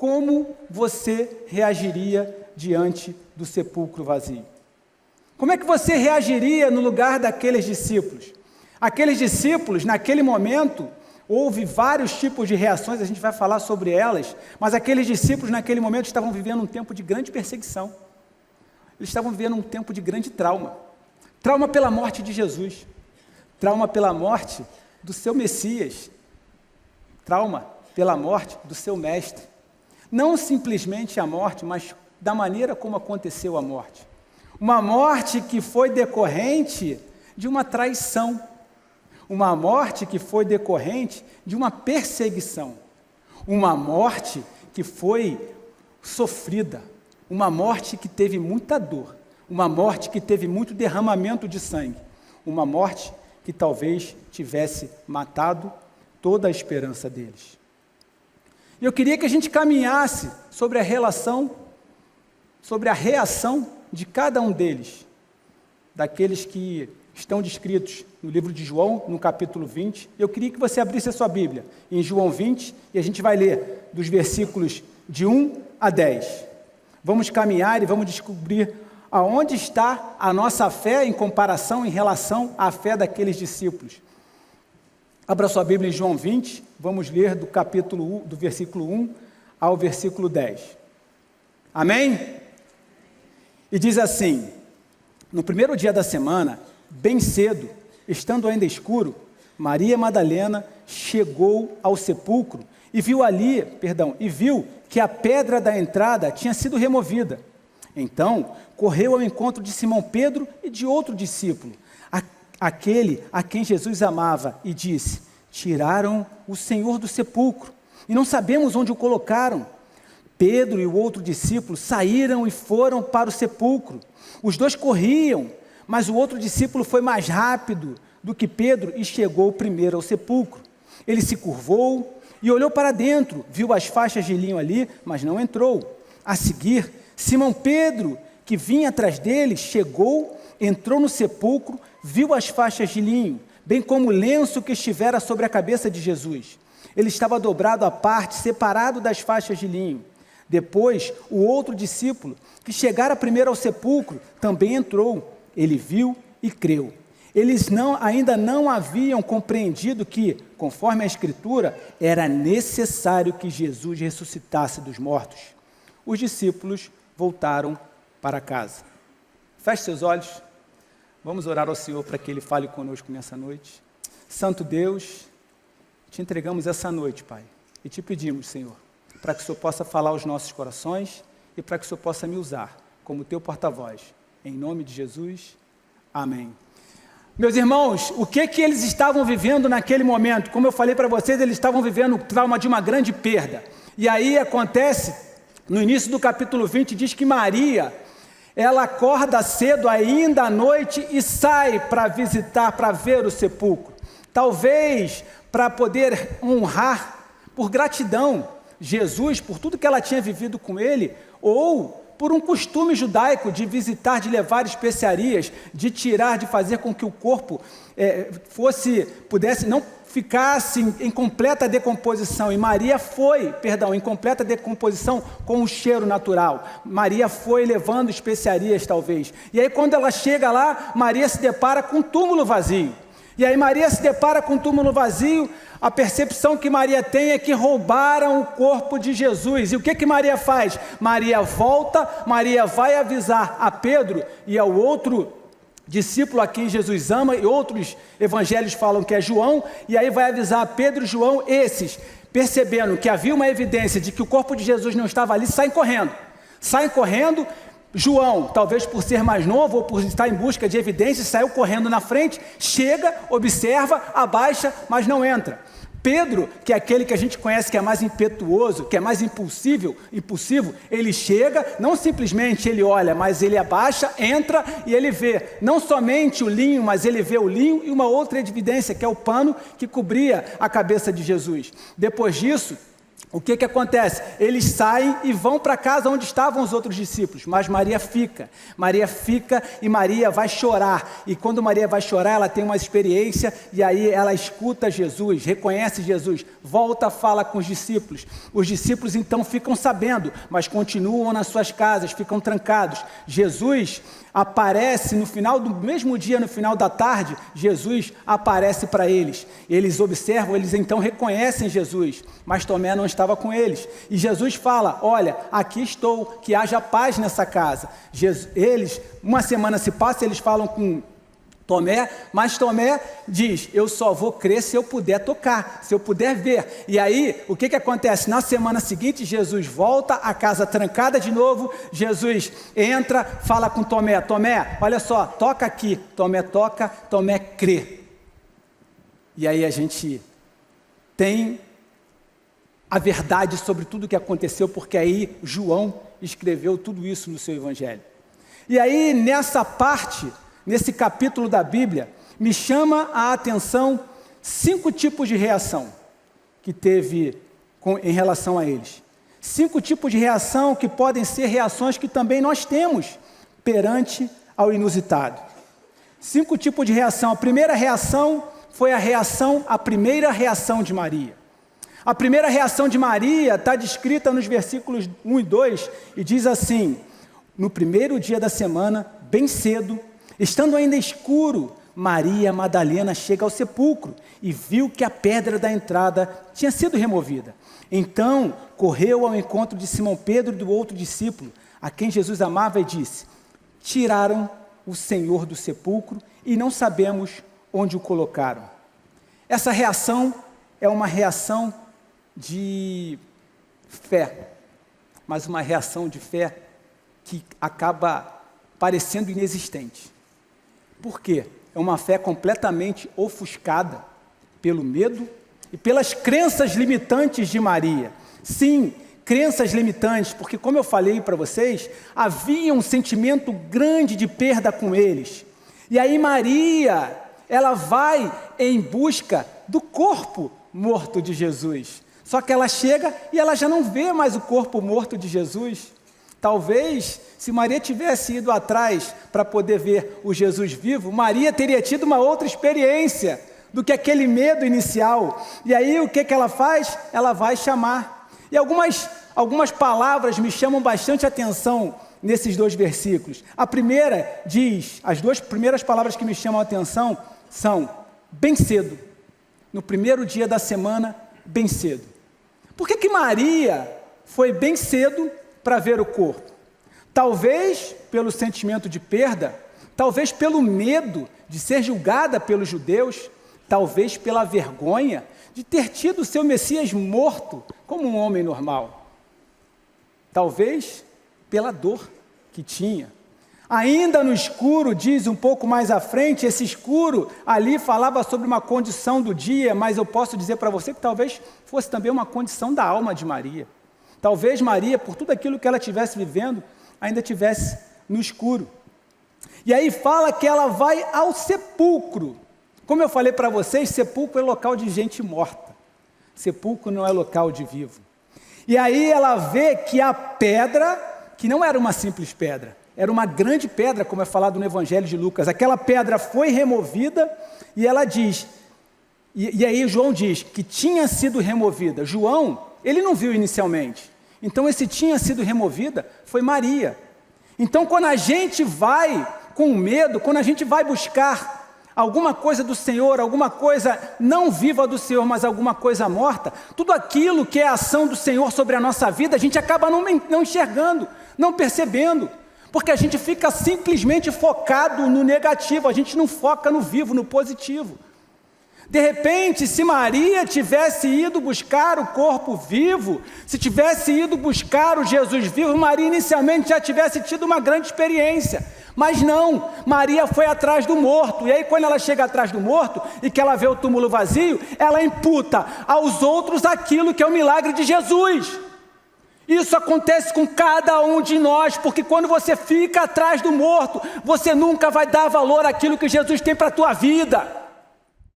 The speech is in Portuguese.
como você reagiria diante do sepulcro vazio? Como é que você reagiria no lugar daqueles discípulos? Aqueles discípulos, naquele momento, houve vários tipos de reações, a gente vai falar sobre elas, mas aqueles discípulos, naquele momento, estavam vivendo um tempo de grande perseguição. Eles estavam vivendo um tempo de grande trauma. Trauma pela morte de Jesus. Trauma pela morte do seu Messias. Trauma pela morte do seu mestre. Não simplesmente a morte, mas da maneira como aconteceu a morte. Uma morte que foi decorrente de uma traição. Uma morte que foi decorrente de uma perseguição. Uma morte que foi sofrida. Uma morte que teve muita dor. Uma morte que teve muito derramamento de sangue. Uma morte que talvez tivesse matado toda a esperança deles. E eu queria que a gente caminhasse sobre a reação de cada um deles, daqueles que estão descritos no livro de João, no capítulo 20. Eu queria que você abrisse a sua Bíblia em João 20, e a gente vai ler dos versículos de 1 a 10. Vamos caminhar e vamos descobrir aonde está a nossa fé em comparação, em relação à fé daqueles discípulos. Abra sua Bíblia em João 20, vamos ler do capítulo 1, do versículo 1 ao versículo 10. Amém? E diz assim: no primeiro dia da semana, bem cedo, estando ainda escuro, Maria Madalena chegou ao sepulcro e viu que a pedra da entrada tinha sido removida. Então, correu ao encontro de Simão Pedro e de outro discípulo, aquele a quem Jesus amava, e disse: tiraram o Senhor do sepulcro, e não sabemos onde o colocaram. Pedro e o outro discípulo saíram e foram para o sepulcro. Os dois corriam, mas o outro discípulo foi mais rápido do que Pedro e chegou primeiro ao sepulcro. Ele se curvou e olhou para dentro, viu as faixas de linho ali, mas não entrou. A seguir, Simão Pedro, que vinha atrás dele, chegou, entrou no sepulcro, viu as faixas de linho, bem como o lenço que estivera sobre a cabeça de Jesus. Ele estava dobrado à parte, separado das faixas de linho. Depois, o outro discípulo, que chegara primeiro ao sepulcro, também entrou. Ele viu e creu. Eles ainda não haviam compreendido que, conforme a Escritura, era necessário que Jesus ressuscitasse dos mortos. Os discípulos voltaram para casa. Feche seus olhos. Vamos orar ao Senhor para que Ele fale conosco nessa noite. Santo Deus, te entregamos essa noite, Pai, e te pedimos, Senhor, para que o Senhor possa falar aos nossos corações e para que o Senhor possa me usar como teu porta-voz. Em nome de Jesus, amém. Meus irmãos, o que eles estavam vivendo naquele momento? Como eu falei para vocês, eles estavam vivendo o trauma de uma grande perda. E aí acontece, no início do capítulo 20, diz que Maria, ela acorda cedo ainda à noite e sai para visitar, para ver o sepulcro. Talvez para poder honrar, por gratidão, Jesus, por tudo que ela tinha vivido com ele, ou por um costume judaico de visitar, de levar especiarias, de tirar, de fazer com que o corpo não ficasse em completa decomposição. E Maria foi, em completa decomposição com o cheiro natural. Maria foi levando especiarias, talvez. E aí, quando ela chega lá, Maria se depara com um túmulo vazio. E aí Maria se depara com um túmulo vazio, a percepção que Maria tem é que roubaram o corpo de Jesus. E o que Maria faz? Maria volta, Maria vai avisar a Pedro e ao outro discípulo a quem Jesus ama, e outros evangelhos falam que é João, e aí vai avisar a Pedro e João, esses, percebendo que havia uma evidência de que o corpo de Jesus não estava ali, saem correndo. João, talvez por ser mais novo ou por estar em busca de evidências, saiu correndo na frente, chega, observa, abaixa, mas não entra. Pedro, que é aquele que a gente conhece que é mais impetuoso, que é mais impulsivo, ele chega, não simplesmente ele olha, mas ele abaixa, entra e ele vê não somente o linho, mas ele vê o linho e uma outra evidência, que é o pano que cobria a cabeça de Jesus. Depois disso, o que acontece? Eles saem e vão para casa onde estavam os outros discípulos, mas Maria fica e Maria vai chorar, e quando Maria vai chorar, ela tem uma experiência, e aí ela escuta Jesus, reconhece Jesus, volta, fala com os discípulos então ficam sabendo, mas continuam nas suas casas, ficam trancados. Jesus aparece no final do mesmo dia, no final da tarde, Jesus aparece para eles, eles observam, eles então reconhecem Jesus, mas Tomé não estava com eles, e Jesus fala, olha, aqui estou, que haja paz nessa casa. Uma semana se passa, eles falam com Tomé, mas Tomé diz, eu só vou crer se eu puder tocar, se eu puder ver. E aí, o que acontece? Na semana seguinte, Jesus volta, a casa trancada de novo, Jesus entra, fala com Tomé, Tomé, olha só, toca aqui. Tomé toca, Tomé crê. E aí a gente tem a verdade sobre tudo o que aconteceu, porque aí João escreveu tudo isso no seu evangelho. E aí, nessa parte, nesse capítulo da Bíblia, me chama a atenção 5 tipos de reação que teve em relação a eles. 5 tipos de reação que podem ser reações que também nós temos perante ao inusitado. 5 tipos de reação. A primeira reação foi a primeira reação de Maria. A primeira reação de Maria está descrita nos versículos 1 e 2 e diz assim, no primeiro dia da semana, bem cedo, estando ainda escuro, Maria Madalena chega ao sepulcro e viu que a pedra da entrada tinha sido removida. Então, correu ao encontro de Simão Pedro e do outro discípulo, a quem Jesus amava, e disse, tiraram o Senhor do sepulcro e não sabemos onde o colocaram. Essa reação é uma reação de fé, mas uma reação de fé que acaba parecendo inexistente. Por quê? É uma fé completamente ofuscada pelo medo e pelas crenças limitantes de Maria. Sim, crenças limitantes, porque como eu falei para vocês, havia um sentimento grande de perda com eles. E aí Maria, ela vai em busca do corpo morto de Jesus. Só que ela chega e ela já não vê mais o corpo morto de Jesus. Talvez, se Maria tivesse ido atrás para poder ver o Jesus vivo, Maria teria tido uma outra experiência do que aquele medo inicial. E aí o que ela faz? Ela vai chamar. E algumas palavras me chamam bastante atenção nesses 2 versículos. A primeira diz, as 2 primeiras palavras que me chamam a atenção são bem cedo. No primeiro dia da semana, bem cedo. Por que Maria foi bem cedo para ver o corpo? Talvez pelo sentimento de perda, talvez pelo medo de ser julgada pelos judeus, talvez pela vergonha de ter tido o seu Messias morto como um homem normal, talvez pela dor que tinha. Ainda no escuro, diz um pouco mais à frente, esse escuro ali falava sobre uma condição do dia, mas eu posso dizer para você que talvez fosse também uma condição da alma de Maria. Talvez Maria, por tudo aquilo que ela estivesse vivendo, ainda estivesse no escuro. E aí fala que ela vai ao sepulcro. Como eu falei para vocês, sepulcro é local de gente morta. Sepulcro não é local de vivo. E aí ela vê que a pedra, que não era uma simples pedra, era uma grande pedra, como é falado no Evangelho de Lucas. Aquela pedra foi removida e ela diz, e aí João diz que tinha sido removida. João, ele não viu inicialmente. Então esse tinha sido removida foi Maria. Então quando a gente vai com medo, quando a gente vai buscar alguma coisa do Senhor, alguma coisa não viva do Senhor, mas alguma coisa morta, tudo aquilo que é a ação do Senhor sobre a nossa vida, a gente acaba não enxergando, não percebendo. Porque a gente fica simplesmente focado no negativo, a gente não foca no vivo, no positivo. De repente, se Maria tivesse ido buscar o corpo vivo, se tivesse ido buscar o Jesus vivo, Maria inicialmente já tivesse tido uma grande experiência. Mas não, Maria foi atrás do morto, e aí quando ela chega atrás do morto, e que ela vê o túmulo vazio, ela imputa aos outros aquilo que é o milagre de Jesus. Isso acontece com cada um de nós, porque quando você fica atrás do morto, você nunca vai dar valor àquilo que Jesus tem para a tua vida.